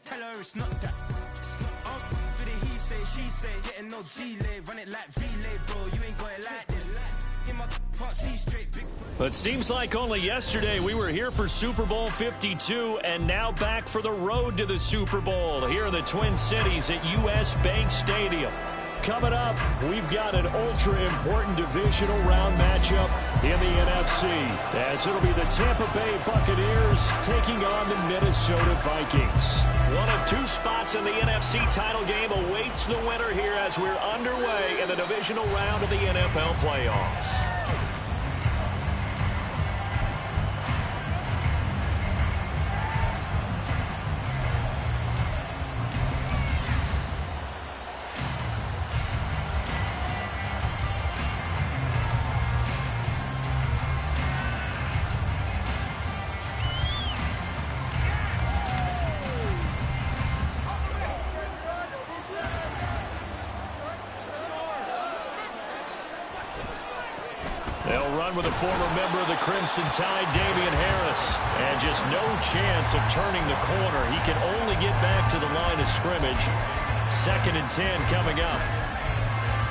tell her it's not that. Do the he say, she say, getting no delay, run it like relay, bro. You ain't got it like this. In my part, see straight, big. But seems like only yesterday we were here for Super Bowl 52 and now back for the road to the Super Bowl here in the Twin Cities at US Bank Stadium. Coming up, we've got an ultra-important divisional round matchup in the NFC, as it'll be the Tampa Bay Buccaneers taking on the Minnesota Vikings. One of two spots in the NFC title game awaits the winner here as we're underway in the divisional round of the NFL playoffs. They'll run with a former member of the Crimson Tide, Damian Harris. And just no chance of turning the corner. He can only get back to the line of scrimmage. 2nd and 10 coming up.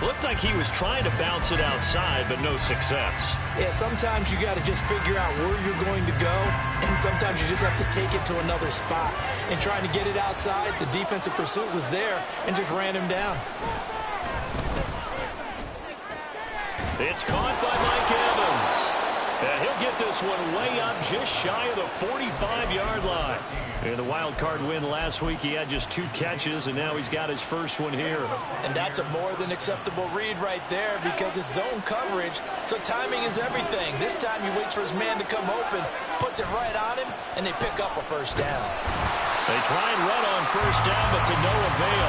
Looked like he was trying to bounce it outside, but no success. Yeah, sometimes you got to just figure out where you're going to go, and sometimes you just have to take it to another spot. And trying to get it outside, the defensive pursuit was there and just ran him down. It's caught by Mike Evans. And he'll get this one way up just shy of the 45-yard line. In the wild card win last week, he had just 2 catches, and now he's got his first one here. And that's a more than acceptable read right there because it's zone coverage, so timing is everything. This time he waits for his man to come open, puts it right on him, and they pick up a first down. They try and run on first down, but to no avail.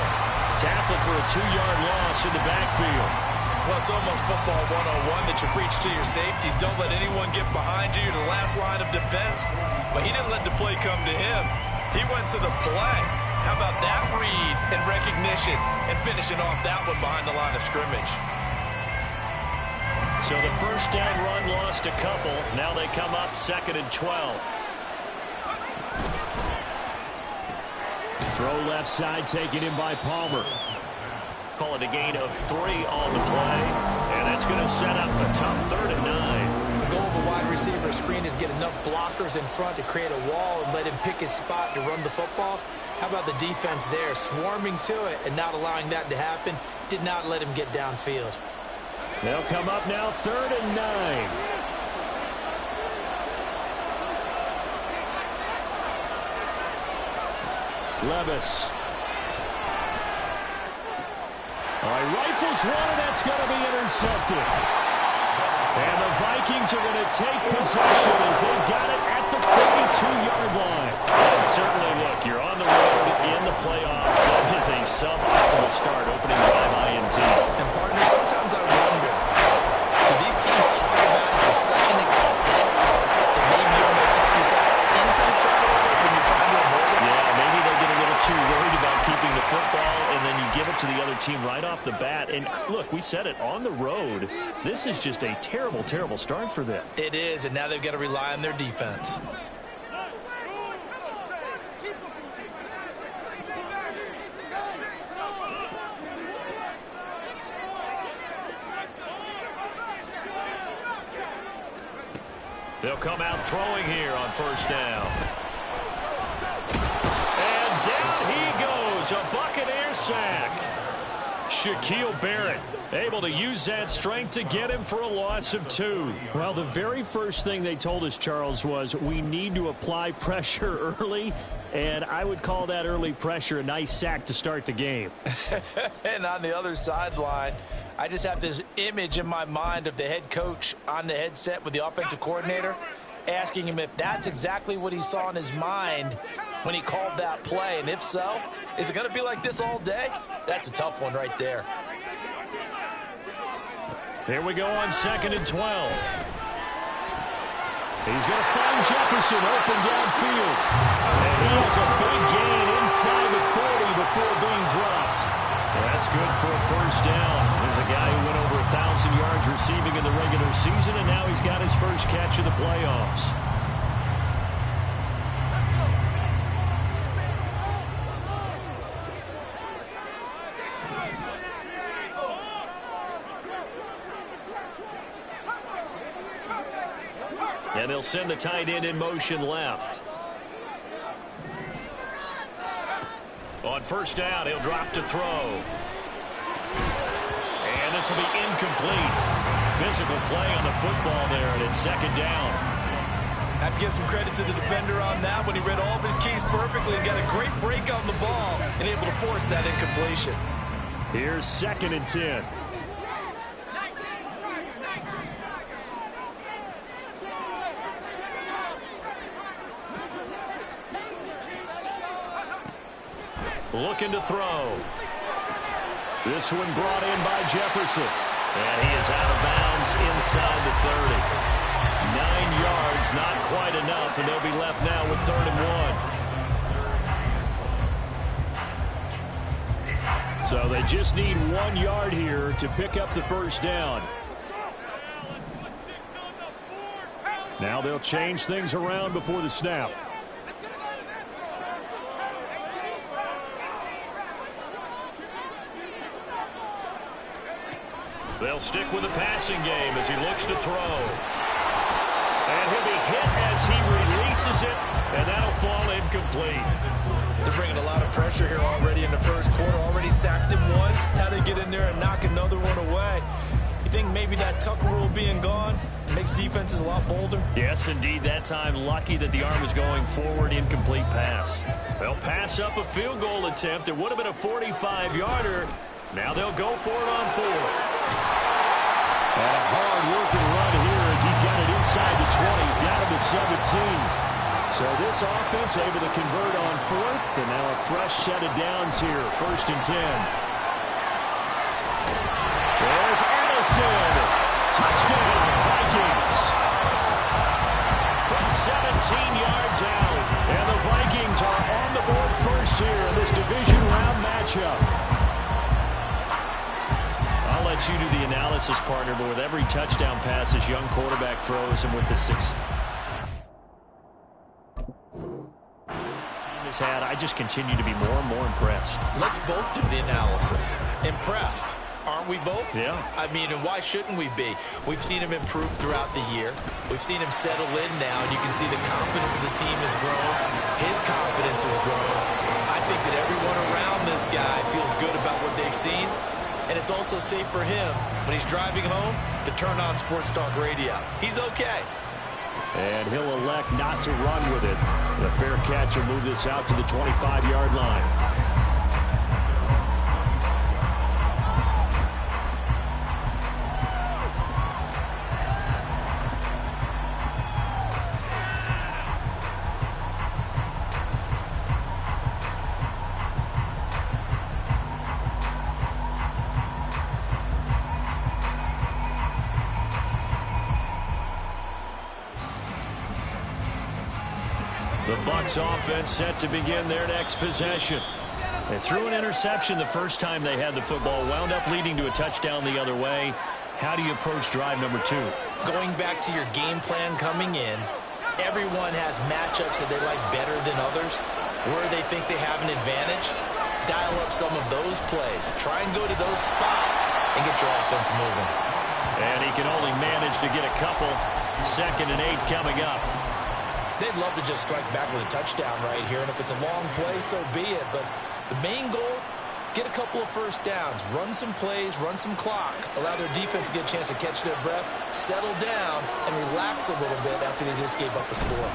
Tackled for a 2-yard loss in the backfield. Well, it's almost football 101 that you preach to your safeties. Don't let anyone get behind you. You're the last line of defense. But he didn't let the play come to him. He went to the play. How about that read and recognition and finishing off that one behind the line of scrimmage? So the first down run lost a couple. Now they come up 2nd and 12. Throw left side taken in by Palmer. Call it a gain of 3 on the play. And that's going to set up a tough 3rd and 9. The goal of a wide receiver screen is get enough blockers in front to create a wall and let him pick his spot to run the football. How about the defense there, swarming to it and not allowing that to happen? Did not let him get downfield. They'll come up now 3rd and 9. Levis. All right, rifles one, and that's going to be intercepted. And the Vikings are going to take possession as they've got it at the 42-yard line. And certainly, look, you're on the road in the playoffs. That is a suboptimal start, opening drive INT. And, partner, sometimes I wonder, do these teams talk about it to such an extent that maybe you almost talk yourself into the turnover when you're trying to avoid it? Yeah, maybe they get a little too worried about keeping the football, and then you give it to the other team right off the bat. And look, we said it, on the road, this is just a terrible, terrible start for them. It is, and now they've got to rely on their defense. They'll come out throwing here on first down. And down he goes, a Buccaneer sack. Shaquille Barrett able to use that strength to get him for a loss of 2. Well, the very first thing they told us, Charles, was we need to apply pressure early, and I would call that early pressure a nice sack to start the game. And on the other sideline, I just have this image in my mind of the head coach on the headset with the offensive coordinator asking him if that's exactly what he saw in his mind when he called that play. And if so, is it going to be like this all day? That's a tough one right there. Here we go on 2nd and 12. He's going to find Jefferson open downfield. And he has a big gain inside the 40 before being dropped. That's good for a first down. There's a guy who went over 1,000 yards receiving in the regular season, and now he's got his first catch of the playoffs. They'll send the tight end in motion left. On first down, he'll drop to throw. And this will be incomplete. Physical play on the football there, and it's second down. I have to give some credit to the defender on that when he read all of his keys perfectly and got a great break on the ball and able to force that incompletion. Here's 2nd and 10. Looking to throw. This one brought in by Jefferson. And he is out of bounds inside the 30. 9 yards, not quite enough, and they'll be left now with 3rd and 1. So they just need 1 yard here to pick up the first down. Now they'll change things around before the snap. They'll stick with the passing game as he looks to throw. And he'll be hit as he releases it, and that'll fall incomplete. They're bringing a lot of pressure here already in the first quarter. Already sacked him once. How to get in there and knock another one away. You think maybe that Tucker rule being gone makes defenses a lot bolder? Yes, indeed. That time, lucky that the arm was going forward. Incomplete pass. They'll pass up a field goal attempt. It would have been a 45-yarder. Now they'll go for it on 4th. And a hard-working run here as he's got it inside the 20, down to the 17. So this offense able to convert on 4th, and now a fresh set of downs here, 1st and 10. There's Addison. Touchdown, Vikings. From 17 yards out, and the Vikings are on the board first here in this division round matchup. I'll let you do the analysis, partner, but with every touchdown pass this young quarterback throws and with the 6 team has had, I just continue to be more and more impressed. Let's both do the analysis. Impressed. Aren't we both? Yeah. I mean, and why shouldn't we be? We've seen him improve throughout the year. We've seen him settle in now, and you can see the confidence of the team has grown. His confidence has grown. I think that everyone around this guy feels good about what they've seen. And it's also safe for him when he's driving home to turn on Sports Talk Radio. He's okay. And he'll elect not to run with it. The fair catch will move this out to the 25-yard line. The Bucs offense set to begin their next possession. They threw an interception the first time they had the football, wound up leading to a touchdown the other way. How do you approach drive number 2? Going back to your game plan coming in, everyone has matchups that they like better than others, where they think they have an advantage. Dial up some of those plays. Try and go to those spots and get your offense moving. And he can only manage to get a couple. 2nd and 8 coming up. They'd love to just strike back with a touchdown right here, and if it's a long play, so be it. But the main goal, get a couple of first downs, run some plays, run some clock, allow their defense to get a chance to catch their breath, settle down, and relax a little bit after they just gave up a score.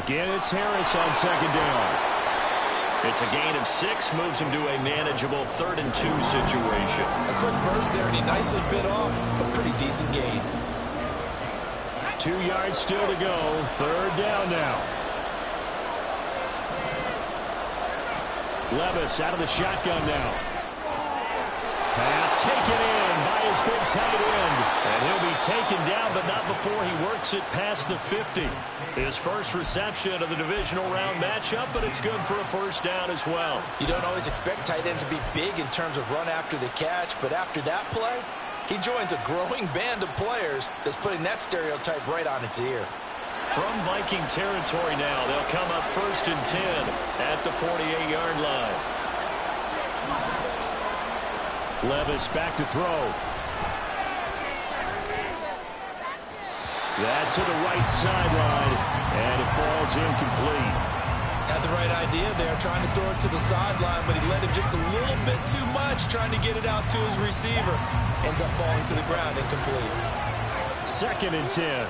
Again, it's Harris on 2nd down. It's a gain of 6, moves him to a manageable 3rd and 2 situation. A quick burst there, and he nicely bit off a pretty decent gain. 2 yards still to go. 3rd down now. Levis out of the shotgun now. Pass taken in by his big tight end. And he'll be taken down, but not before he works it past the 50. His first reception of the divisional round matchup, but it's good for a first down as well. You don't always expect tight ends to be big in terms of run after the catch, but after that play, he joins a growing band of players that's putting that stereotype right on its ear. From Viking territory now, they'll come up 1st and 10 at the 48-yard line. Levis back to throw. That's to the right sideline, and it falls incomplete. Had the right idea there, trying to throw it to the sideline, but he led him just a little bit too much, trying to get it out to his receiver. Ends up falling to the ground, incomplete. 2nd and 10.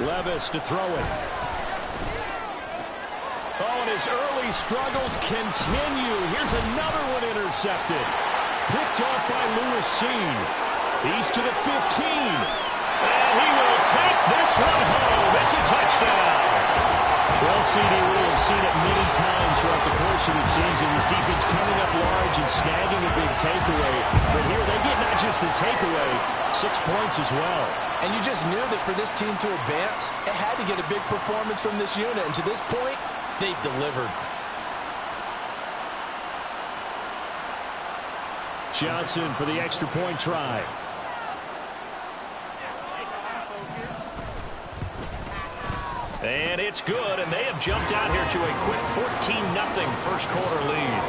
Levis to throw it. Oh, and his early struggles continue. Here's another one intercepted. Picked off by Lewis Seen. He's to the 15. And he will take this one home. It's a touchdown. Well, CD, we have seen it many times throughout the course of the season. His defense coming up large and snagging a big takeaway. But here they get not just the takeaway, 6 points as well. And you just knew that for this team to advance, it had to get a big performance from this unit. And to this point, they've delivered. Johnson for the extra point try. And it's good, and they have jumped out here to a quick 14-0 first quarter lead.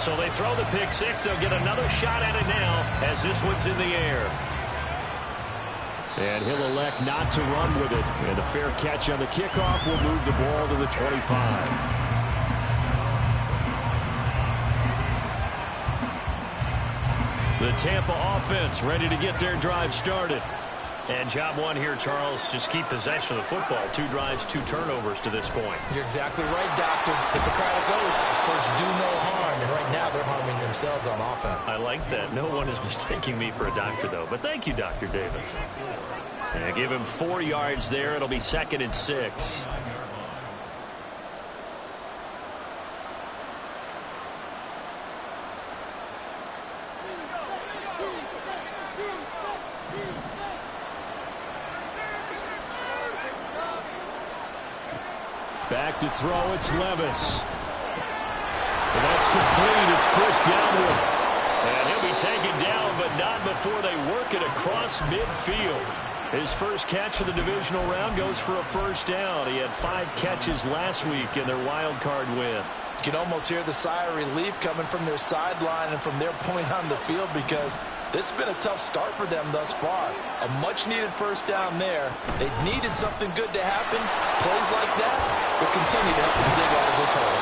So they throw the pick six. They'll get another shot at it now as this one's in the air. And he'll elect not to run with it. And a fair catch on the kickoff will move the ball to the 25. The Tampa offense ready to get their drive started. And job one here, Charles, just keep possession of the football. 2 drives, 2 turnovers to this point. You're exactly right, Doctor. Hippocratic oath. First, do no harm. And right now, they're harming themselves on offense. I like that. No one is mistaking me for a doctor, though. But thank you, Dr. Davis. And give him 4 yards there. It'll be 2nd and 6. Back to throw, it's Levis. And that's complete, it's Chris Godwin. And he'll be taken down, but not before they work it across midfield. His first catch of the divisional round goes for a first down. He had 5 catches last week in their wild card win. You can almost hear the sigh of relief coming from their sideline and from their point on the field, because this has been a tough start for them thus far. A much-needed first down there. They needed something good to happen. Plays like that will continue to help them dig out of this hole.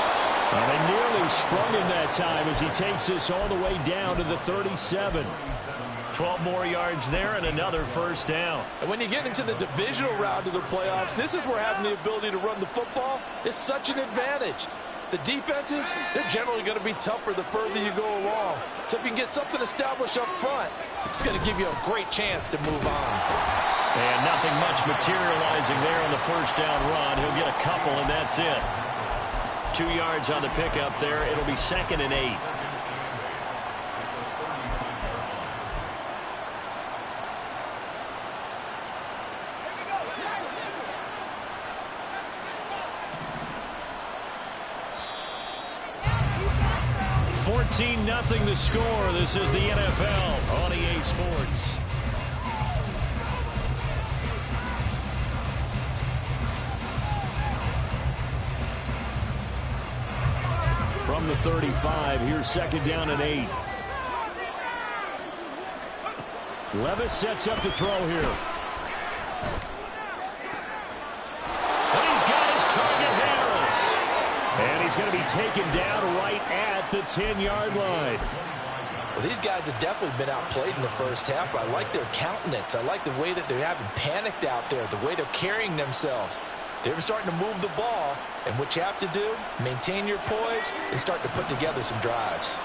Well, they nearly sprung him that time as he takes this all the way down to the 37. 12 more yards there and another first down. And when you get into the divisional round of the playoffs, this is where having the ability to run the football is such an advantage. The defenses, they're generally going to be tougher the further you go along. So if you can get something established up front, it's going to give you a great chance to move on. And nothing much materializing there on the first down run. He'll get a couple, and that's it. 2 yards on the pickup there. It'll be 2nd and 8. Nothing the score. This is the NFL on EA Sports. From the 35, here's 2nd down and 8. Levis sets up to throw here. And he's got his target, Harris. And he's going to be taken down right at the 10-yard line. Well, these guys have definitely been outplayed in the first half. I like their countenance. I like the way that they haven't panicked out there, the way they're carrying themselves. They're starting to move the ball, and what you have to do, maintain your poise and start to put together some drives.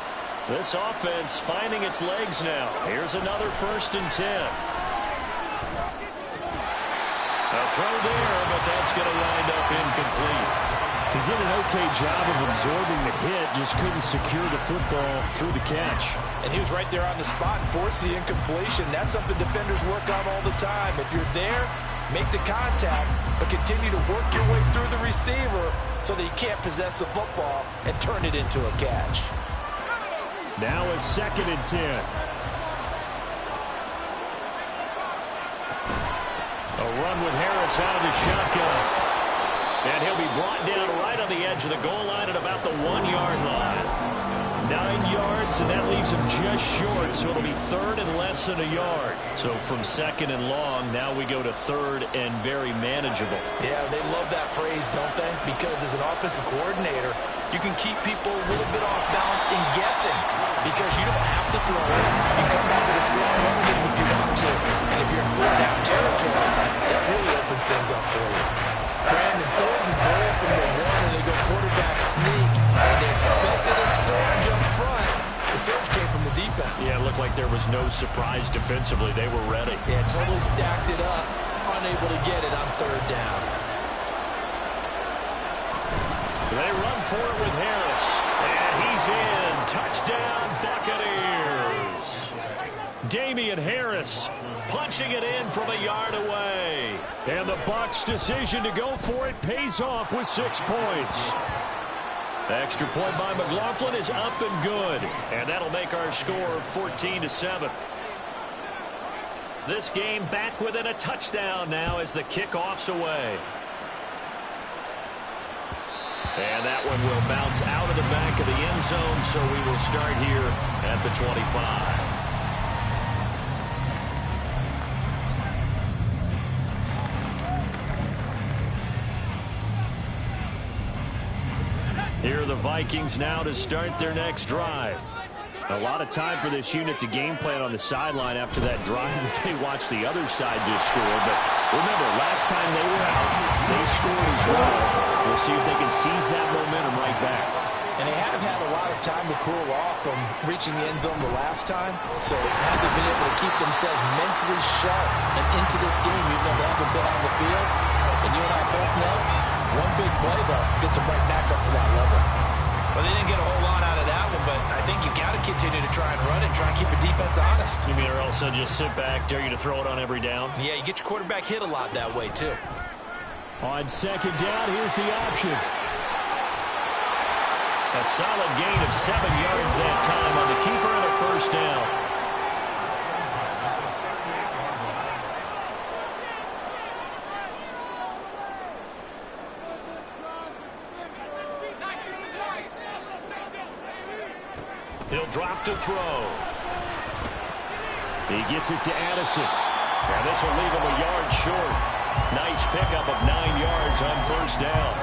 This offense finding its legs now. Here's another 1st and 10. A throw there, but that's going to wind up incomplete. He did an okay job of absorbing the hit, just couldn't secure the football through the catch. And he was right there on the spot and forced the incompletion. That's something defenders work on all the time. If you're there, make the contact, but continue to work your way through the receiver so that he can't possess the football and turn it into a catch. Now a 2nd and 10. A run with Harris out of the shotgun. And he'll be brought down right on the edge of the goal line at about the 1-yard line. 9 yards, and that leaves him just short, so it'll be third and less than a yard. So from second and long, now we go to third and very manageable. Yeah, they love that phrase, don't they? Because as an offensive coordinator, you can keep people a little bit off balance and guessing because you don't have to throw it. You come back with a strong run game if you want to. And if you're in 4-down territory, that really opens things up for you. Brandon, third and goal from the 1, and they go quarterback sneak. And they expected a surge up front. The surge came from the defense. Yeah, it looked like there was no surprise defensively. They were ready. Yeah, totally stacked it up. Unable to get it on third down. They run for it with Harris. And he's in. Touchdown, Buccaneers. Damian Harris punching it in from a yard away. And the Bucs' decision to go for it pays off with 6 points. The extra point by McLaughlin is up and good. And that'll make our score 14-7. This game back within a touchdown now as the kickoff's away. And that one will bounce out of the back of the end zone, so we will start here at the 25. Here are the Vikings now to start their next drive. A lot of time for this unit to game plan on the sideline after that drive that they watched the other side just score. But remember, last time they were out, they scored as well. We'll see if they can seize that momentum right back. And they have had a lot of time to cool off from reaching the end zone the last time. So have they been able to keep themselves mentally sharp and into this game, even though they haven't been on the field? And you and I both know, one big play, though, gets them right back up to that level. Well, they didn't get a whole lot out of that one, but I think you got to continue to try and run and try and keep the defense honest. You mean or else they'll just sit back, dare you to throw it on every down? Yeah, you get your quarterback hit a lot that way, too. On second down, here's the option. A solid gain of 7 yards that time on the keeper and a first down. He'll drop to throw. He gets it to Addison. And this will leave him a yard short. Nice pickup of 9 yards on first down.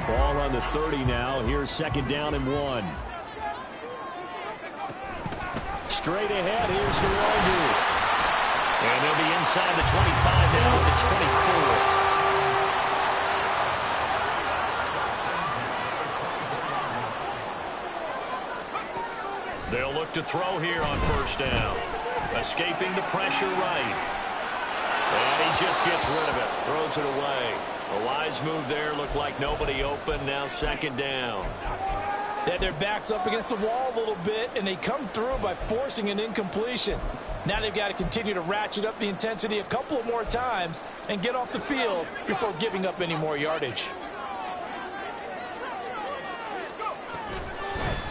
Ball on the 30 now. Here's second down and 1. Straight ahead, here's the Rondo. And they'll be inside the 25 now at the 24. They'll look to throw here on first down. Escaping the pressure right. And he just gets rid of it. Throws it away. A wise move there. Looked like nobody open. Now second down. They had their backs up against the wall a little bit, and they come through by forcing an incompletion. Now they've got to continue to ratchet up the intensity a couple of more times and get off the field before giving up any more yardage.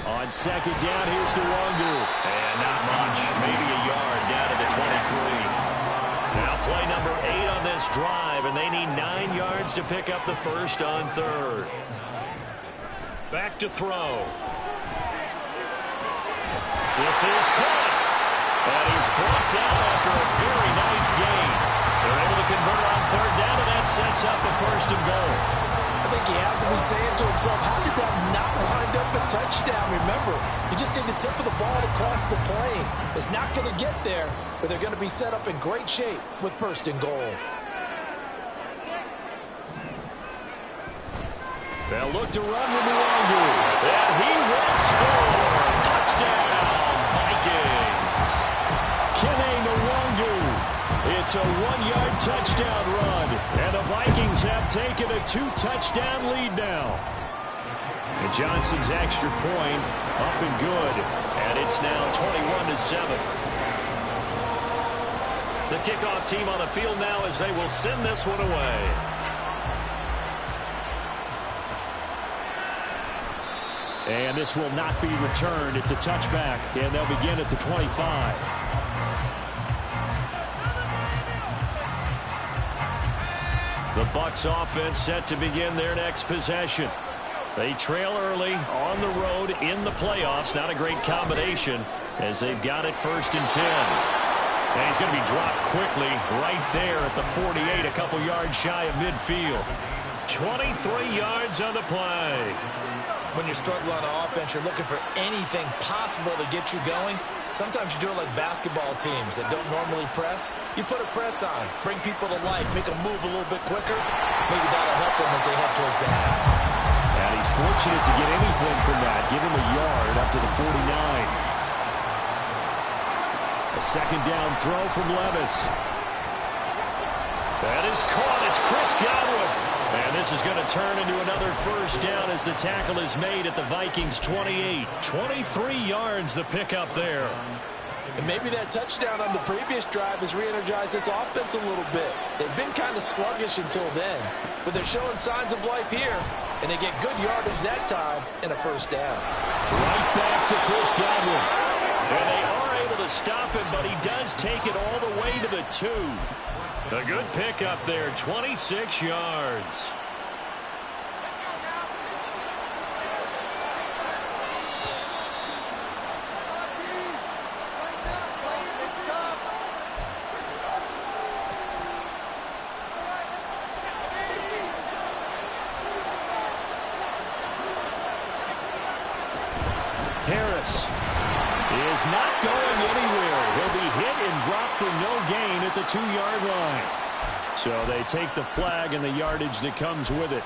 On second down, here's the Wangu. And not much. Maybe a yard down to the 23. Now play number 8 on this drive, and they need 9 yards to pick up the first on third. Back to throw. This is caught. And he's brought down after a very nice gain. They're able to convert on third down, and that sets up a first and goal. I think he has to be saying to himself, how did that not wind up a touchdown? Remember, you just need the tip of the ball to cross the plane. It's not going to get there, but they're going to be set up in great shape with first and goal. They'll look to run with Nwangu. And he will score. Touchdown, Vikings. Kene Nwangu. It's a 1-yard touchdown run. And the Vikings have taken a 2-touchdown lead now. And Johnson's extra point up and good. And it's now 21-7. The kickoff team on the field now as they will send this one away. And this will not be returned. It's a touchback, and they'll begin at the 25. The Bucs offense set to begin their next possession. They trail early on the road in the playoffs. Not a great combination as they've got it 1st and 10. And he's going to be dropped quickly right there at the 48, a couple yards shy of midfield. 23 yards on the play. When you're struggling on offense, you're looking for anything possible to get you going. Sometimes you do it like basketball teams that don't normally press. You put a press on, bring people to life, make them move a little bit quicker. Maybe that'll help them as they head towards the half. And he's fortunate to get anything from that. Give him a yard up to the 49. A second down throw from Levis. That is caught. It's Chris Godwin. And this is going to turn into another 1st down as the tackle is made at the Vikings 28. 23 yards the pickup there. And maybe that touchdown on the previous drive has re-energized this offense a little bit. They've been kind of sluggish until then, but they're showing signs of life here, and they get good yardage that time and a 1st down. Right back to Chris Godwin. And they are able to stop him, but he does take it all the way to the 2. A good pickup there, 26 yards. Harris is not going anywhere. He'll be hit and dropped for no gain at the 2-yard line. So they take the flag and the yardage that comes with it.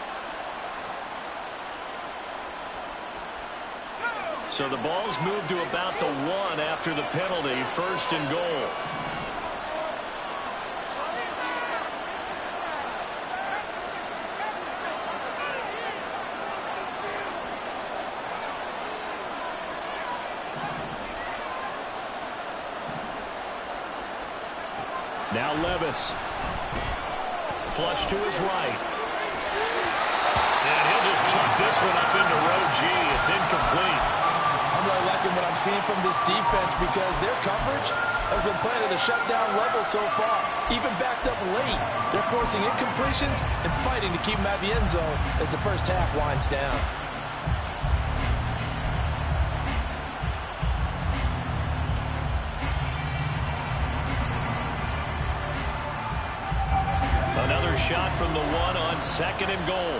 So the ball's moved to about the 1 after the penalty, 1st and goal. Now Levis. Flush to his right. And he'll just chuck this one up into row G. It's incomplete. I'm really liking what I'm seeing from this defense because their coverage has been playing at a shutdown level so far. Even backed up late, they're forcing incompletions and fighting to keep them out of the end zone as the 1st half winds down. Another shot from the 1 on 2nd and goal.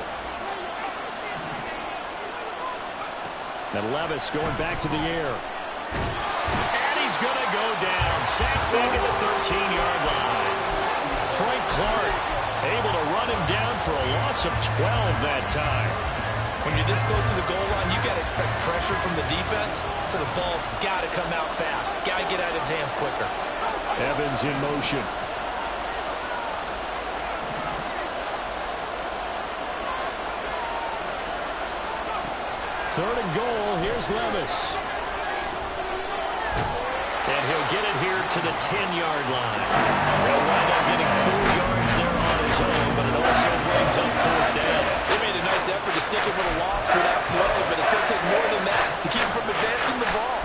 And Levis going back to the air. And he's going to go down. Sacked back at the 13-yard line. Frank Clark able to run him down for a loss of 12 that time. When you're this close to the goal line, you got to expect pressure from the defense, so the ball's got to come out fast. Got to get out of his hands quicker. Evans in motion. 3rd and goal. Here's Levis. And he'll get it here to the 10-yard line. He'll wind up getting 4 yards there on his own, but it also brings up 4th down. They made a nice effort to stick him with a loss for that play, but it's going to take more than that to keep him from advancing the ball.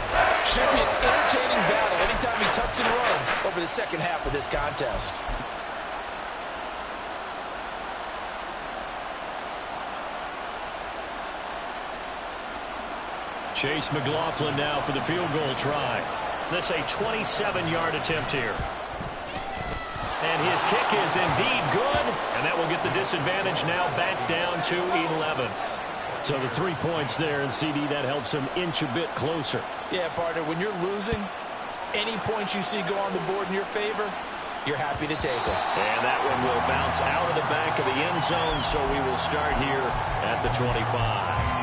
Should be an entertaining battle anytime he tucks and runs over the 2nd half of this contest. Chase McLaughlin now for the field goal try. This a 27-yard attempt here. And his kick is indeed good, and that will get the disadvantage now back down to 11. So the 3 points there, and CD, that helps him inch a bit closer. Yeah, partner, when you're losing, any points you see go on the board in your favor, you're happy to take them. And that one will bounce out of the back of the end zone, so we will start here at the 25.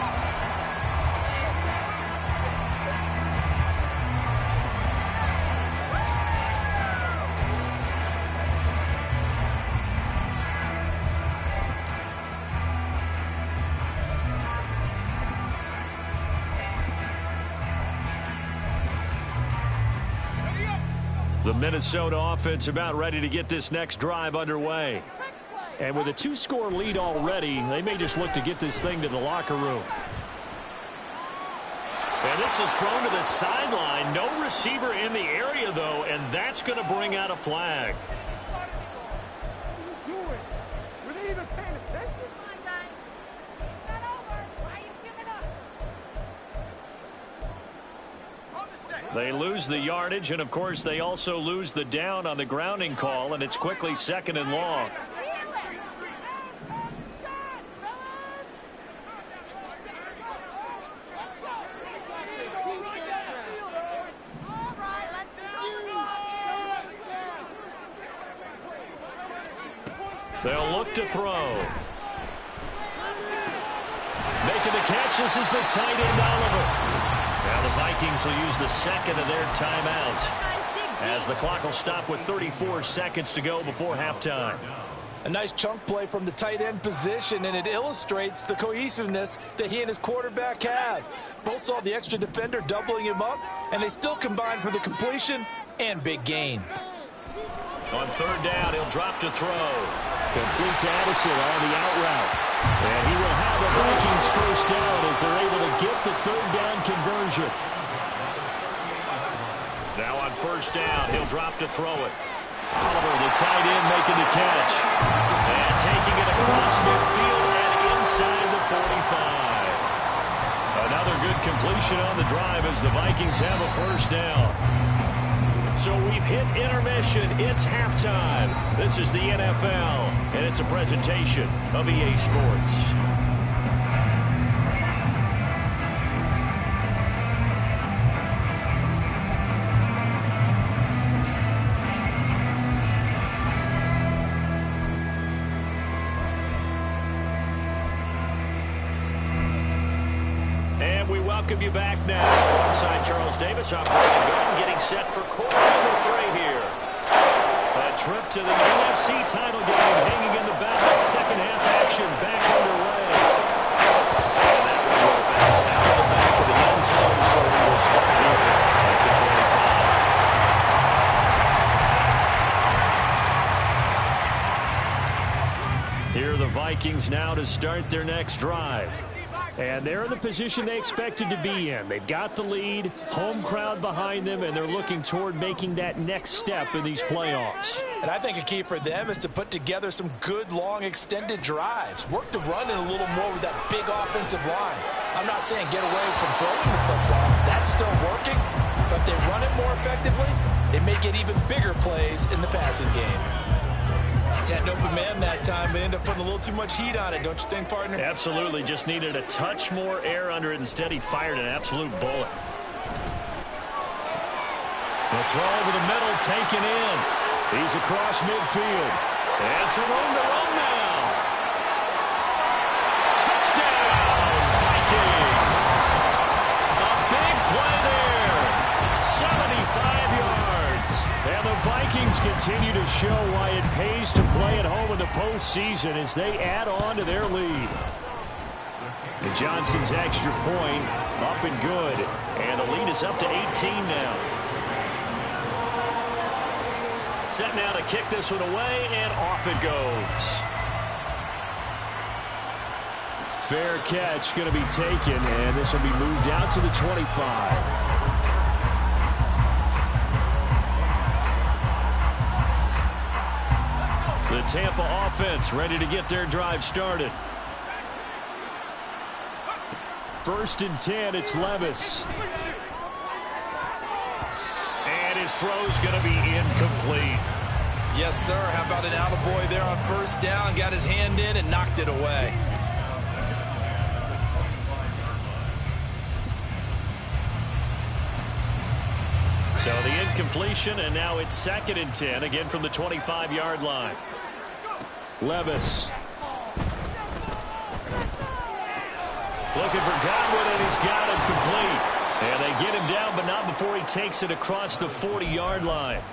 The Minnesota offense about ready to get this next drive underway. And with a 2-score lead already, they may just look to get this thing to the locker room. And this is thrown to the sideline. No receiver in the area, though, and that's going to bring out a flag. They lose the yardage, and, of course, they also lose the down on the grounding call, and it's quickly 2nd and long. They'll look to throw. Making the catch, this is the tight end, Oliver. Now the Vikings will use the second of their timeout as the clock will stop with 34 seconds to go before halftime. A nice chunk play from the tight end position, and it illustrates the cohesiveness that he and his quarterback have. Both saw the extra defender doubling him up, and they still combined for the completion and big gain. On 3rd down, he'll drop to throw. Complete to Addison on the out route. And he will have the Vikings first down as they're able to get the 3rd down conversion. Now on 1st down, he'll drop to throw it. Oliver, the tight end, making the catch. And taking it across midfield and inside the 45. Another good completion on the drive as the Vikings have a first down. So we've hit intermission. It's halftime. This is the NFL, and it's a presentation of EA Sports. And we welcome you back now. Alongside Charles Davis, I'm Brian Gordon, getting set for quarter number 3 here. A trip to the NFC title game hanging in the balance. Second half action back underway. And that one will bounce out of the back of the end zone, so we will start here at the 25. Here are the Vikings now to start their next drive. And they're in the position they expected to be in. They've got the lead, home crowd behind them, and they're looking toward making that next step in these playoffs. And I think a key for them is to put together some good, long, extended drives. Work the run in a little more with that big offensive line. I'm not saying get away from throwing the football. That's still working. But if they run it more effectively, they may get even bigger plays in the passing game. Had an open man that time, but ended up putting a little too much heat on it, don't you think, partner? Absolutely. Just needed a touch more air under it. Instead, he fired an absolute bullet. The throw over the middle, taken in. He's across midfield. And some room to run now. Touchdown, Vikings. A big play there. 75 yards. And the Vikings continue to show why it pays to play at home in the postseason as they add on to their lead. And Johnson's extra point up and good. And the lead is up to 18 now. Set now to kick this one away, and off it goes. Fair catch going to be taken, and this will be moved out to the 25. The Tampa offense ready to get their drive started. 1st and 10, it's Levis. And his throw's going to be incomplete. Yes, sir. How about an attaboy there on 1st down? Got his hand in and knocked it away. So the incompletion, and now it's 2nd and 10, again from the 25-yard line. Levis. Looking for Godwin, and he's got him complete. And they get him down, but not before he takes it across the 40-yard line.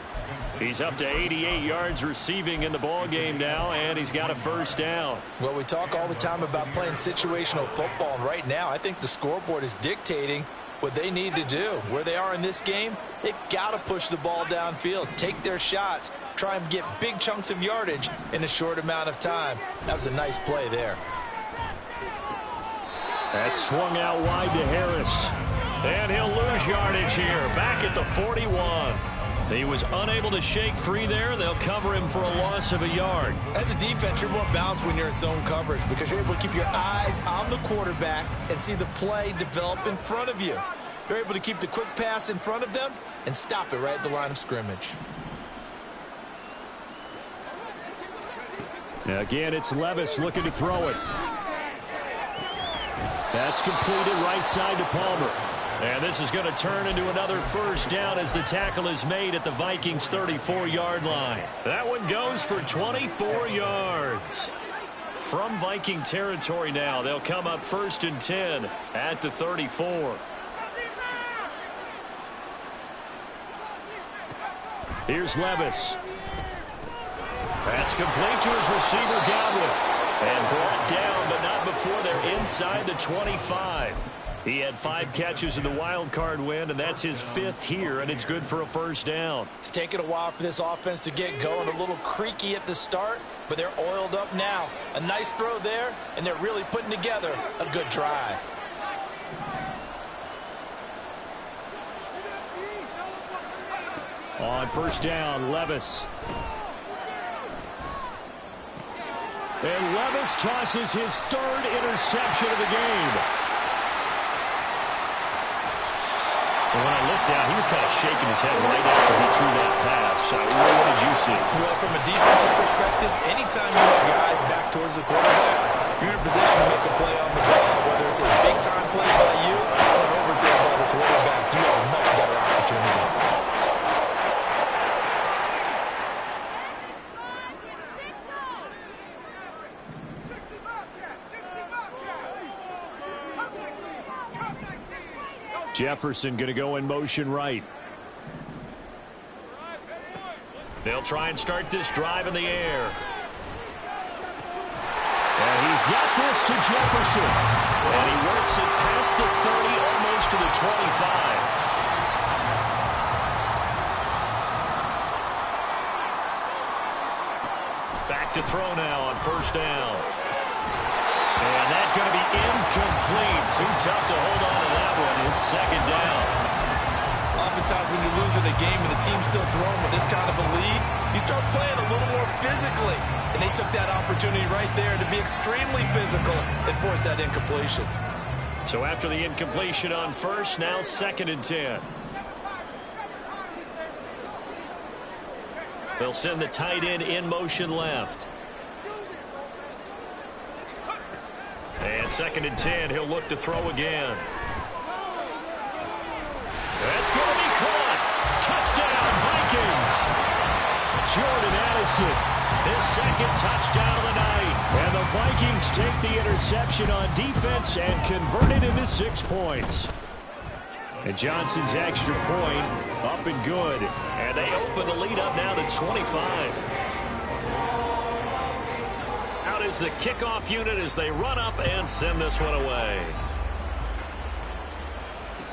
He's up to 88 yards receiving in the ball game now, and he's got a 1st down. Well, we talk all the time about playing situational football, and right now I think the scoreboard is dictating what they need to do. Where they are in this game, they've got to push the ball downfield, take their shots, try and get big chunks of yardage in a short amount of time. That was a nice play there. That swung out wide to Harris. And he'll lose yardage here, back at the 41. He was unable to shake free there. They'll cover him for a loss of a yard. As a defense, you're more balanced when you're in zone coverage because you're able to keep your eyes on the quarterback and see the play develop in front of you. You're able to keep the quick pass in front of them and stop it right at the line of scrimmage. Now again, it's Levis looking to throw it. That's completed right side to Palmer. And this is going to turn into another first down as the tackle is made at the Vikings 34-yard line. That one goes for 24 yards. From Viking territory now, they'll come up 1st and 10 at the 34. Here's Levis. That's complete to his receiver, Godwin. And brought down, but not before they're inside the 25. He had 5 catches in the wild card win, and that's his 5th here, and it's good for a first down. It's taken a while for this offense to get going. A little creaky at the start, but they're oiled up now. A nice throw there, and they're really putting together a good drive. On first down, Levis. And Levis tosses his 3rd interception of the game. And when I looked down, he was kind of shaking his head right after he threw that pass. What did you see? Well, from a defense's perspective, anytime you have your eyes back towards the quarterback, you're in a position to make a play on the ball, whether it's a big-time play by you or an overthrow by the quarterback. You have a much better opportunity. Jefferson going to go in motion right. They'll try and start this drive in the air. And he's got this to Jefferson. And he works it past the 30, almost to the 25. Back to throw now on first down. And that's going to be incomplete. Too tough to hold on to that one. It's 2nd down. Oftentimes when you're losing a game and the team's still throwing with this kind of a lead, you start playing a little more physically. And they took that opportunity right there to be extremely physical and force that incompletion. So after the incompletion on first, now 2nd and 10. They'll send the tight end in motion left. And 2nd and 10, he'll look to throw again. That's going to be caught. Touchdown, Vikings. Jordan Addison, his 2nd touchdown of the night. And the Vikings take the interception on defense and convert it into 6 points. And Johnson's extra point up and good. And they open the lead up now to 25. Out is the kickoff unit as they run up and send this one away.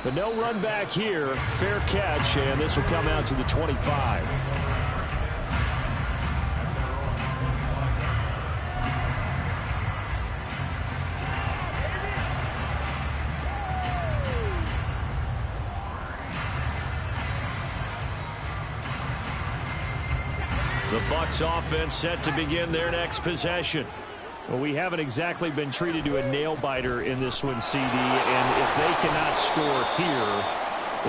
But no run back here. Fair catch, and this will come out to the 25. The Bucs offense set to begin their next possession. Well, we haven't exactly been treated to a nail-biter in this one, CD, and if they cannot score here,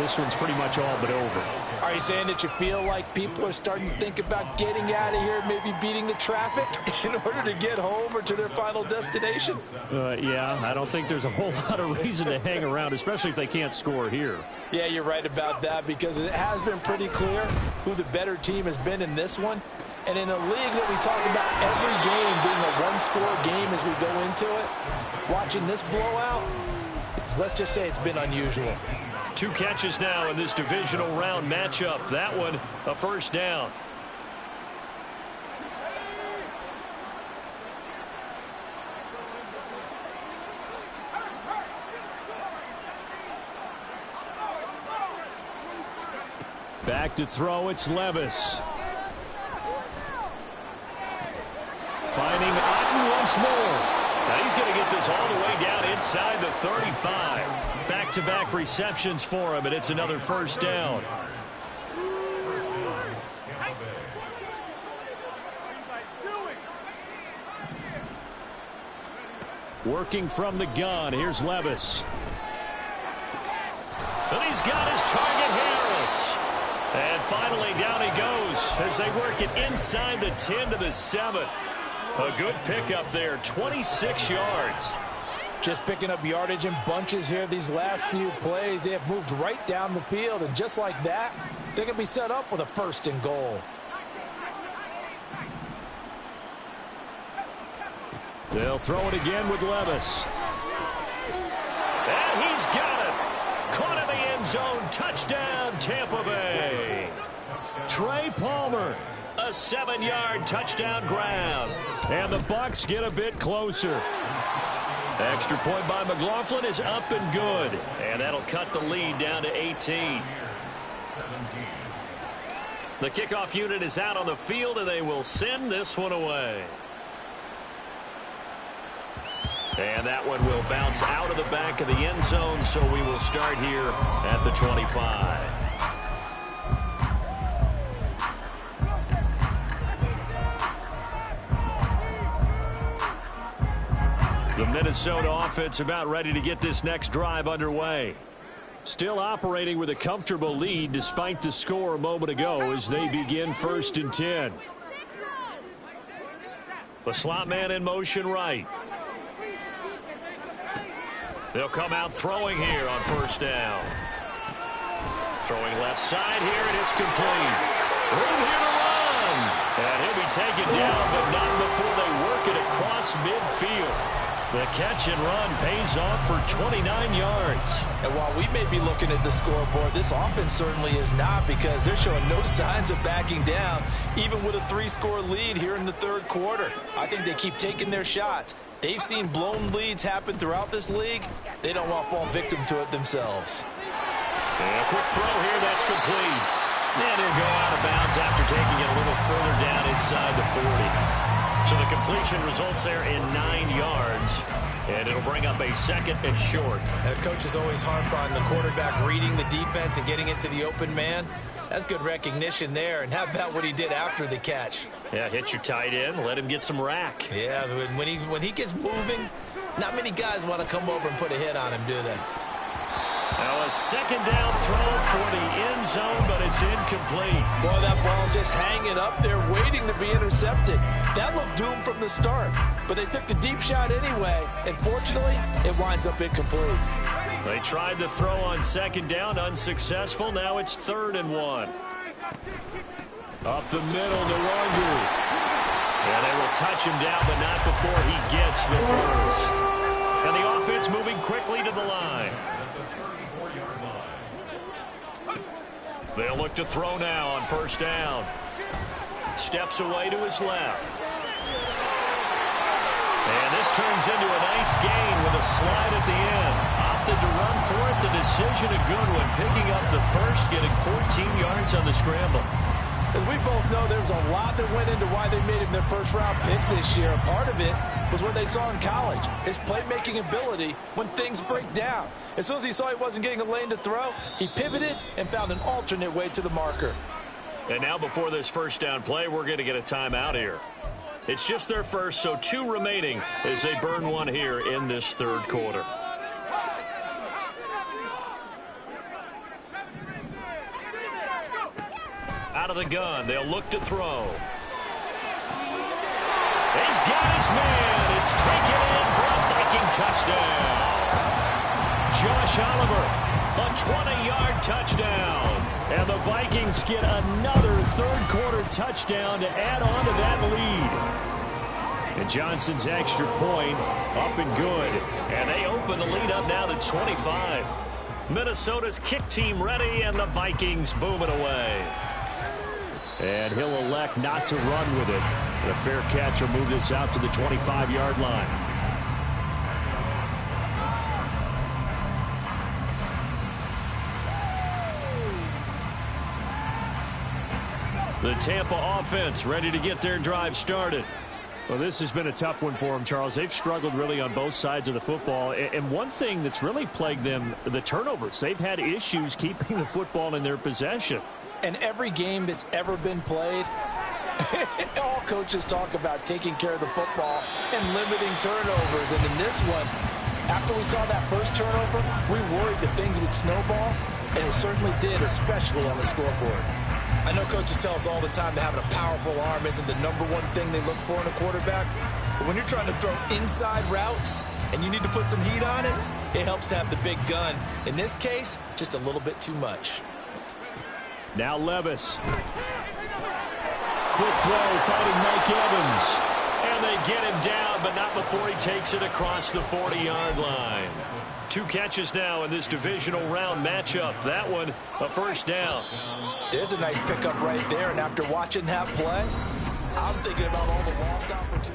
this one's pretty much all but over. Are you saying that you feel like people are starting to think about getting out of here, maybe beating the traffic in order to get home or to their final destination? Yeah, I don't think there's a whole lot of reason to hang around, especially if they can't score here. Yeah, you're right about that because it has been pretty clear who the better team has been in this one. And in a league that we talk about every game being a one-score game as we go into it, watching this blowout, let's just say it's been unusual. 2 catches now in this divisional round matchup. That one, a first down. Back to throw, it's Levis. Finding Otten once more. Now he's going to get this all the way down inside the 35. Back back-to-back receptions for him, and it's another first down. Working from the gun, here's Levis. And he's got his target, Harris. And finally, down he goes as they work it inside the 10 to the 7. A good pickup there, 26 yards. Just picking up yardage in bunches here these last few plays. They have moved right down the field, and just like that, they can be set up with a 1st and goal. They'll throw it again with Levis. And he's got it. Caught in the end zone. Touchdown, Tampa Bay. Trey Palmer, a 7-yard touchdown grab. And the Bucs get a bit closer. Extra point by McLaughlin is up and good. And that'll cut the lead down to 18. The kickoff unit is out on the field, and they will send this one away. And that one will bounce out of the back of the end zone, so we will start here at the 25. The Minnesota offense about ready to get this next drive underway. Still operating with a comfortable lead despite the score a moment ago as they begin 1st and 10. The slot man in motion right. They'll come out throwing here on 1st down. Throwing left side here, and it's complete. Room here to run. And he'll be taken down, but not before they work it across midfield. The catch and run pays off for 29 yards. And while we may be looking at the scoreboard, this offense certainly is not, because they're showing no signs of backing down, even with a 3-score lead here in the 3rd quarter. I think they keep taking their shots. They've seen blown leads happen throughout this league. They don't want to fall victim to it themselves. And a quick throw here, that's complete. And he'll go out of bounds after taking it a little further down inside the 40. So the completion results there in 9 yards. And it'll bring up a 2nd and short. The coach is always harp on the quarterback reading the defense and getting it to the open man. That's good recognition there. And how about what he did after the catch? Yeah, hit your tight end, let him get some rack. Yeah, when he gets moving, not many guys want to come over and put a hit on him, do they? Now a 2nd down throw for the end zone, but it's incomplete. Boy, that ball's just hanging up there waiting to be intercepted. That looked doomed from the start, but they took the deep shot anyway, and fortunately, it winds up incomplete. They tried the throw on 2nd down, unsuccessful. Now it's 3rd and 1. Up the middle to Longu. And they will touch him down, but not before he gets the first. And the offense moving quickly to the line. They'll look to throw now on 1st down. Steps away to his left. And this turns into a nice gain with a slide at the end. Opted to run for it. The decision a good one. Picking up the first, getting 14 yards on the scramble. As we both know, there's a lot that went into why they made him their 1st-round pick this year. Part of it was what they saw in college, his playmaking ability when things break down. As soon as he saw he wasn't getting a lane to throw, he pivoted and found an alternate way to the marker. And now before this 1st down play, we're going to get a timeout here. It's just their first, so 2 remaining as they burn one here in this 3rd quarter. Out of the gun, they'll look to throw. He's got his man. It's taken in for a Viking touchdown. Josh Oliver, a 20-yard touchdown. And the Vikings get another 3rd quarter touchdown to add on to that lead. And Johnson's extra point up and good. And they open the lead up now to 25. Minnesota's kick team ready, and the Vikings booming away. And he'll elect not to run with it. And a fair catch will move this out to the 25-yard line. The Tampa offense ready to get their drive started. Well, this has been a tough one for them, Charles. They've struggled really on both sides of the football. And one thing that's really plagued them, the turnovers. They've had issues keeping the football in their possession. And every game that's ever been played, all coaches talk about taking care of the football and limiting turnovers. And in this one, after we saw that first turnover, we worried that things would snowball, and it certainly did, especially on the scoreboard. I know coaches tell us all the time that having a powerful arm isn't the number one thing they look for in a quarterback. But when you're trying to throw inside routes and you need to put some heat on it, it helps have the big gun. In this case, just a little bit too much. Now Levis. Quick throw, fighting Mike Evans. And they get him down, but not before he takes it across the 40-yard line. 2 catches now in this divisional round matchup. That one, a first down. There's a nice pickup right there, and after watching that play, I'm thinking about all the lost opportunities.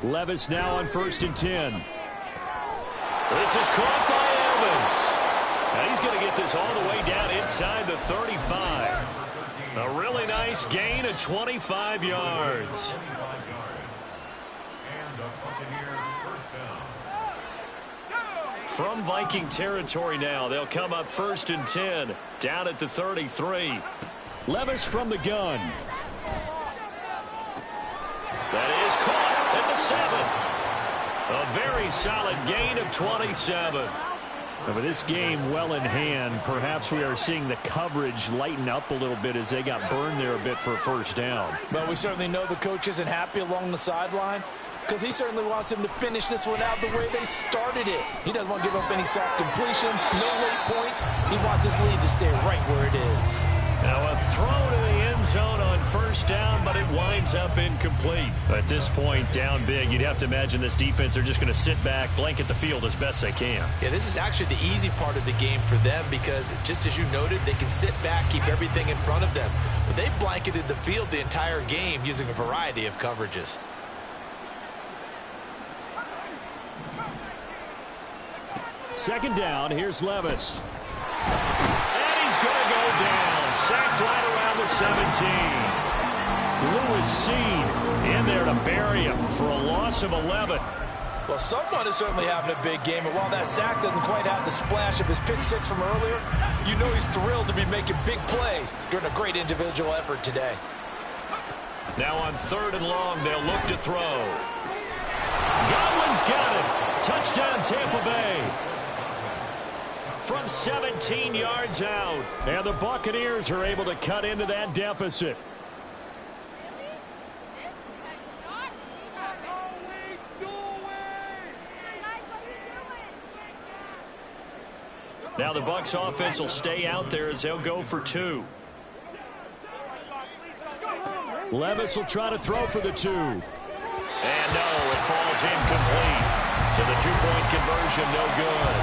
Levis now on 1st and 10. This is caught by Evans. Now he's going to get this all the way down inside the 35. A really nice gain of 25 yards. From Viking territory now, they'll come up 1st and 10, down at the 33. Levis from the gun. That is caught at the 7. A very solid gain of 27. But this game well in hand. Perhaps we are seeing the coverage lighten up a little bit as they got burned there a bit for a first down. But we certainly know the coach isn't happy along the sideline, because he certainly wants him to finish this one out the way they started it. He doesn't want to give up any soft completions, no late points. He wants his lead to stay right where it is. Now a throw to the end zone on first down, but it winds up incomplete. At this point, down big, you'd have to imagine this defense, they're just going to sit back, blanket the field as best they can. Yeah, this is actually the easy part of the game for them because, just as you noted, they can sit back, keep everything in front of them. But they blanketed the field the entire game using a variety of coverages. Second down, here's Levis. And he's going to go down. Sacked right around the 17. Lewis Seed in there to bury him for a loss of 11. Well, someone is certainly having a big game, and while that sack doesn't quite have the splash of his pick six from earlier, you know he's thrilled to be making big plays during a great individual effort today. Now on 3rd and long, they'll look to throw. Godwin's got it. Touchdown, Tampa Bay. From 17 yards out. And the Buccaneers are able to cut into that deficit. Now the Bucs offense will stay out there as they'll go for 2. Levis will try to throw for the 2. And no, it falls incomplete. So the 2-point conversion no good.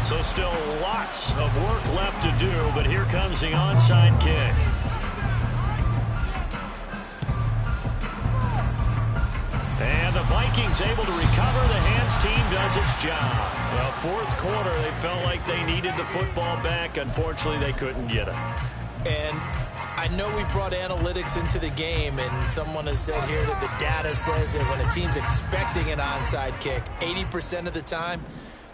So still lots of work left to do, but here comes the onside kick. And the Vikings able to recover. The hands team does its job. Well, 4th quarter, they felt like they needed the football back. Unfortunately, they couldn't get it. And I know we brought analytics into the game, and someone has said here that the data says that when a team's expecting an onside kick, 80% of the time,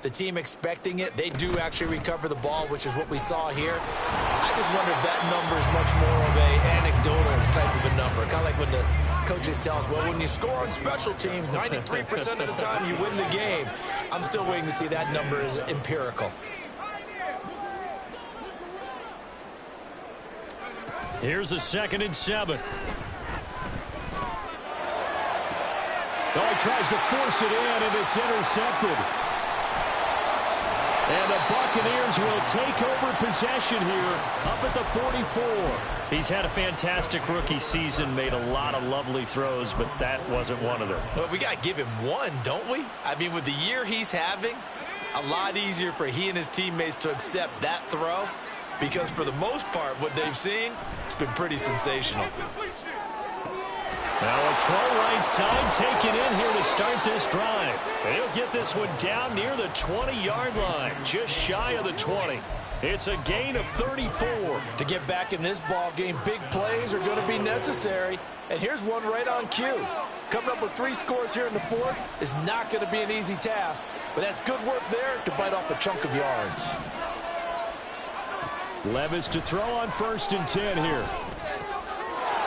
the team expecting it, they do actually recover the ball, which is what we saw here. I just wonder if that number is much more of a anecdotal type of a number. Kind of like when the coaches tell us, well, when you score on special teams, 93% of the time you win the game. I'm still waiting to see that number is empirical. Here's a 2nd and 7. Oh, he tries to force it in, and it's intercepted. And the Buccaneers will take over possession here up at the 44. He's had a fantastic rookie season, made a lot of lovely throws, but that wasn't one of them. Well, we got to give him one, don't we? I mean, with the year he's having, a lot easier for he and his teammates to accept that throw because for the most part, what they've seen, it's been pretty sensational. Now a throw right side taken in here to start this drive. And he'll get this one down near the 20-yard line, just shy of the 20. It's a gain of 34. To get back in this ball game, big plays are going to be necessary. And here's one right on cue. Coming up with 3 scores here in the fourth is not going to be an easy task. But that's good work there to bite off a chunk of yards. Levis to throw on 1st and 10 here.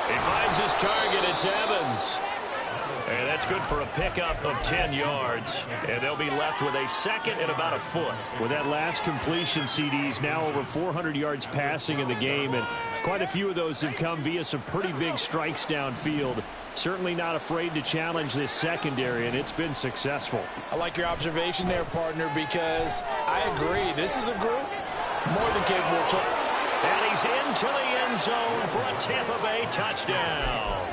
He finds his target. It's Evans. And that's good for a pickup of 10 yards. And they'll be left with a second and about a foot. With that last completion, CD's now over 400 yards passing in the game. And quite a few of those have come via some pretty big strikes downfield. Certainly not afraid to challenge this secondary, and it's been successful. I like your observation there, partner, because I agree. This is a group more than capable of... And he's into the end zone for a Tampa Bay touchdown.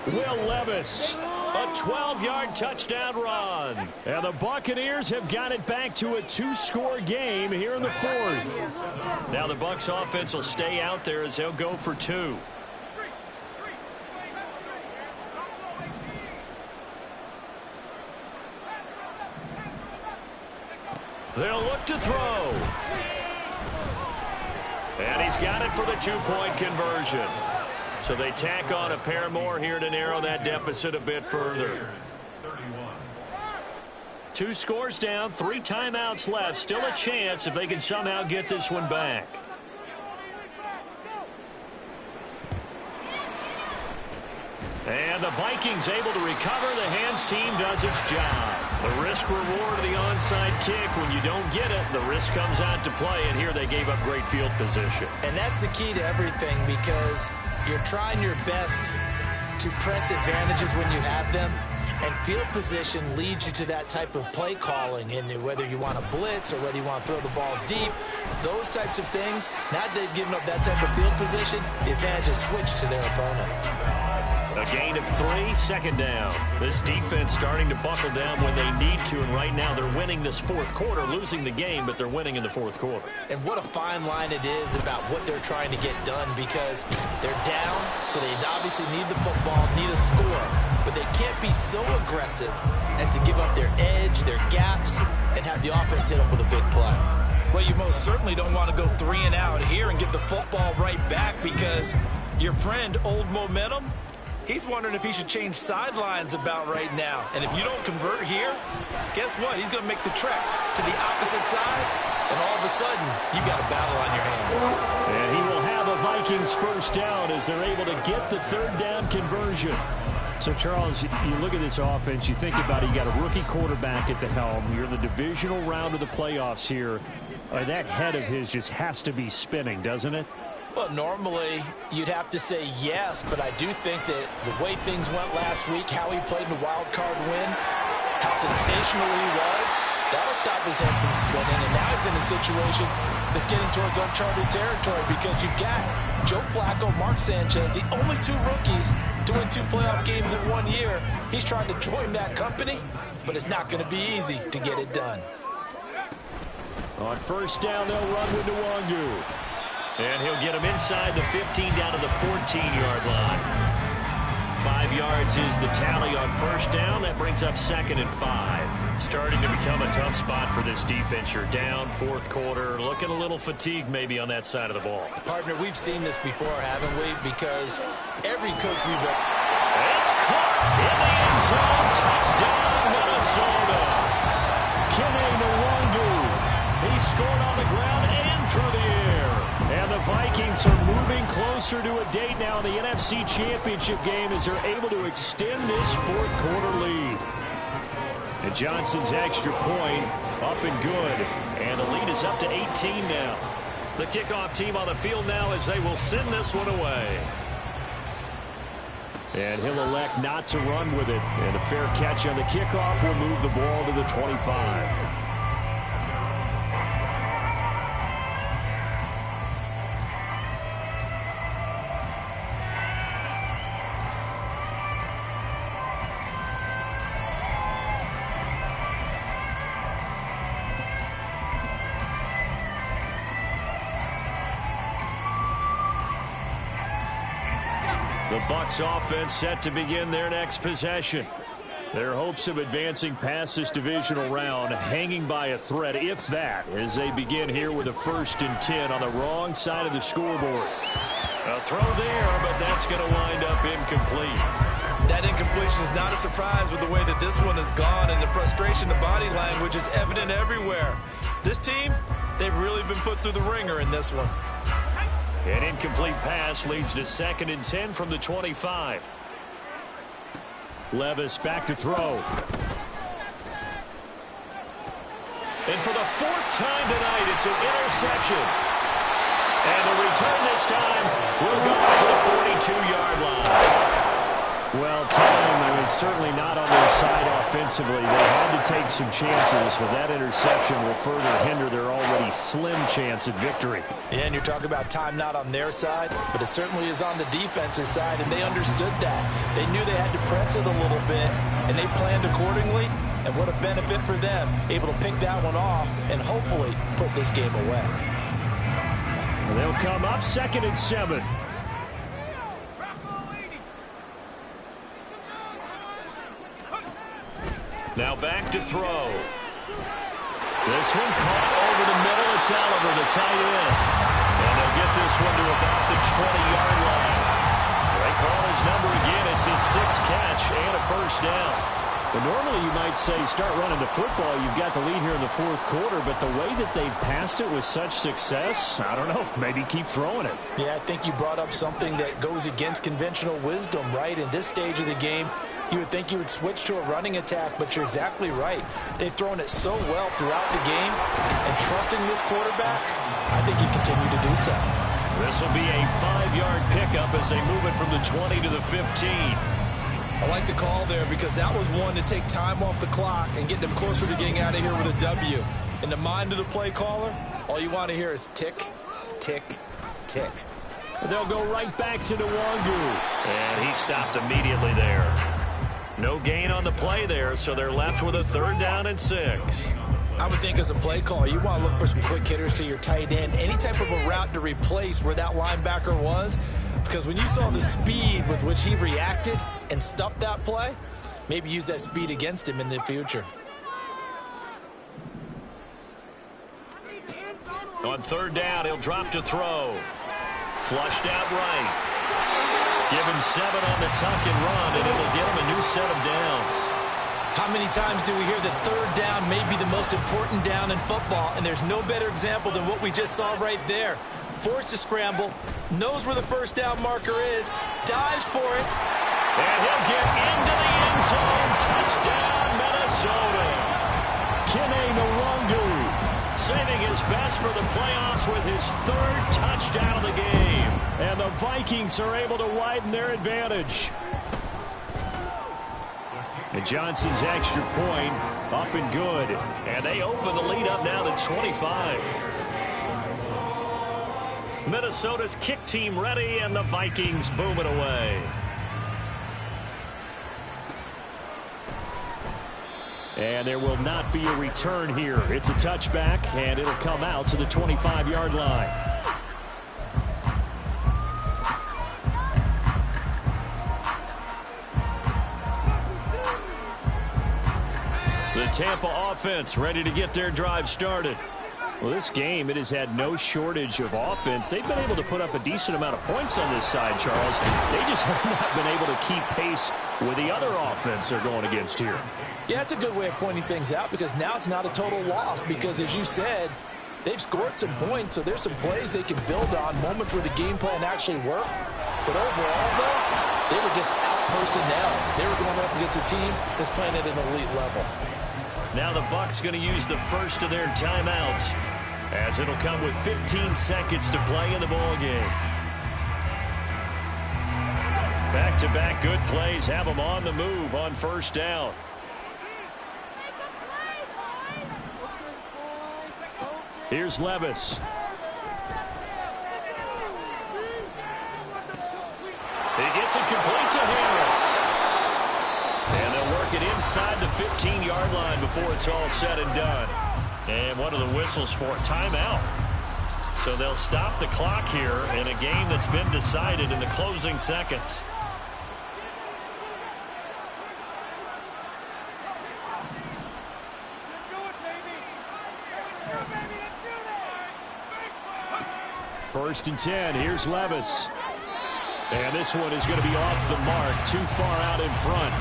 Will Levis, a 12-yard touchdown run. And the Buccaneers have got it back to a 2-score game here in the fourth. Now the Bucs offense will stay out there as they'll go for 2. They'll look to throw. And he's got it for the 2-point conversion. So they tack on a pair more here to narrow that deficit a bit further. 2 scores down, 3 timeouts left. Still a chance if they can somehow get this one back. And the Vikings able to recover. The hands team does its job. The risk reward of the onside kick. When you don't get it, the risk comes out to play. And here they gave up great field position. And that's the key to everything, because you're trying your best to press advantages when you have them. And field position leads you to that type of play calling. And whether you want to blitz or whether you want to throw the ball deep, those types of things, now that they've given up that type of field position, the advantage is switched to their opponent. A gain of 3, second down. This defense starting to buckle down when they need to, and right now they're winning this fourth quarter, losing the game, but they're winning in the fourth quarter. And what a fine line it is about what they're trying to get done, because they're down, so they obviously need the football, need a score, but they can't be so aggressive as to give up their edge, their gaps, and have the offense hit them with a big play. Well, you most certainly don't want to go 3 and out here and get the football right back, because your friend, Old Momentum, he's wondering if he should change sidelines about right now. And if you don't convert here, guess what? He's going to make the trek to the opposite side, and all of a sudden, you got a battle on your hands. And he will have a Vikings first down as they're able to get the 3rd down conversion. So, Charles, you look at this offense, you think about it, you got a rookie quarterback at the helm. You're in the divisional round of the playoffs here. That head of his just has to be spinning, doesn't it? Well, normally you'd have to say yes, but I do think that the way things went last week, how he played in the wild card win, how sensational he was, that'll stop his head from spinning. And now he's in a situation that's getting towards uncharted territory, because you've got Joe Flacco, Mark Sanchez, the only 2 rookies to win 2 playoff games in 1 year. He's trying to join that company, but it's not going to be easy to get it done. On first down, they'll run with Nwangu. And he'll get him inside the 15 down to the 14-yard line. 5 yards is the tally on first down. That brings up 2nd and 5. Starting to become a tough spot for this defense. You're down, fourth quarter. Looking a little fatigued maybe on that side of the ball. Partner, we've seen this before, haven't we? Because every coach we've ever... It's caught in the end zone. Touchdown, Minnesota. Kene Nwangu. He scored on the ground and through the air. And the Vikings are moving closer to a date now in the NFC Championship game as they're able to extend this fourth quarter lead. And Johnson's extra point up and good. And the lead is up to 18 now. The kickoff team on the field now as they will send this one away. And he'll elect not to run with it. And a fair catch on the kickoff will move the ball to the 25. The Bucs offense set to begin their next possession. Their hopes of advancing past this divisional round hanging by a thread, if that, as they begin here with a 1st and 10 on the wrong side of the scoreboard. A throw there, but that's going to wind up incomplete. That incompletion is not a surprise with the way that this one has gone, and the frustration of body language is evident everywhere. This team, they've really been put through the ringer in this one. An incomplete pass leads to 2nd and 10 from the 25. Levis back to throw. And for the 4th time tonight, it's an interception. And the return this time will go to the 42-yard line. Well, time, certainly not on their side offensively. They had to take some chances, but that interception will further hinder their already slim chance at victory. Yeah, and you're talking about time not on their side, but it certainly is on the defense's side, and they understood that. They knew they had to press it a little bit, and they planned accordingly, and what a benefit for them, able to pick that one off and hopefully put this game away. They'll come up 2nd and 7. Now back to throw. This one caught over the middle. It's Oliver, the tight end. And they'll get this one to about the 20-yard line. They call his number again. It's his 6th catch and a 1st down. But normally you might say start running the football. You've got the lead here in the 4th quarter. But the way that they've passed it with such success, I don't know, maybe keep throwing it. Yeah, I think you brought up something that goes against conventional wisdom, right? In this stage of the game, you would think you would switch to a running attack, but you're exactly right. They've thrown it so well throughout the game, and trusting this quarterback, I think you continue to do so. This will be a 5-yard pickup as they move it from the 20 to the 15. I like the call there because that was one to take time off the clock and get them closer to getting out of here with a W. In the mind of the play caller, all you want to hear is tick, tick, tick. They'll go right back to Nwangu. And he stopped immediately there. No gain on the play there, so they're left with a 3rd down and 6. I would think as a play call, you want to look for some quick hitters to your tight end. Any type of a route to replace where that linebacker was. Because when you saw the speed with which he reacted and stuffed that play, maybe use that speed against him in the future. On 3rd down, he'll drop to throw. Flushed out right. Give him 7 on the tuck and run, and it'll get him a new set of downs. How many times do we hear that 3rd down may be the most important down in football, and there's no better example than what we just saw right there. Forced to scramble, knows where the 1st down marker is, dives for it. And he'll get into the end zone. Touchdown, Minnesota. Kene Nwangu saving his best for the playoffs with his 3rd touchdown of the game. And the Vikings are able to widen their advantage. And Johnson's extra point up and good. And they open the lead up now to 25. Minnesota's kick team ready, and the Vikings booming away. And there will not be a return here. It's a touchback, and it'll come out to the 25-yard line. The Tampa offense ready to get their drive started. Well, this game, it has had no shortage of offense. They've been able to put up a decent amount of points on this side, Charles. They just have not been able to keep pace with the other offense they're going against here. Yeah, it's a good way of pointing things out because now it's not a total loss because, as you said, they've scored some points, so there's some plays they can build on, moments where the game plan actually worked. But overall, though, they were just out personnel. They were going up against a team that's playing at an elite level. Now the Bucs going to use the first of their timeouts as it'll come with 15 seconds to play in the ball game. Back-to-back good plays have them on the move on 1st down. Here's Levis. He gets it complete to Harris. And they'll work it inside the 15-yard line before it's all said and done. And one of the whistles for timeout. So they'll stop the clock here in a game that's been decided in the closing seconds. First and 10. Here's Levis. And this one is going to be off the mark. Too far out in front.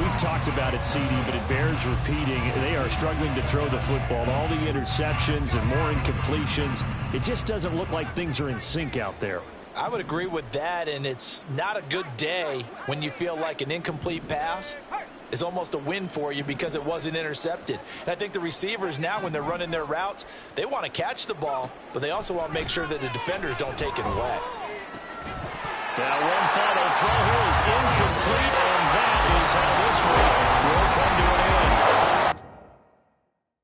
We've talked about it, CD, but it bears repeating. They are struggling to throw the football. All the interceptions and more incompletions. It just doesn't look like things are in sync out there. I would agree with that, and it's not a good day when you feel like an incomplete pass is almost a win for you because it wasn't intercepted. And I think the receivers now, when they're running their routes, they want to catch the ball, but they also want to make sure that the defenders don't take it away. Now one final throw here is incomplete, and that is how this one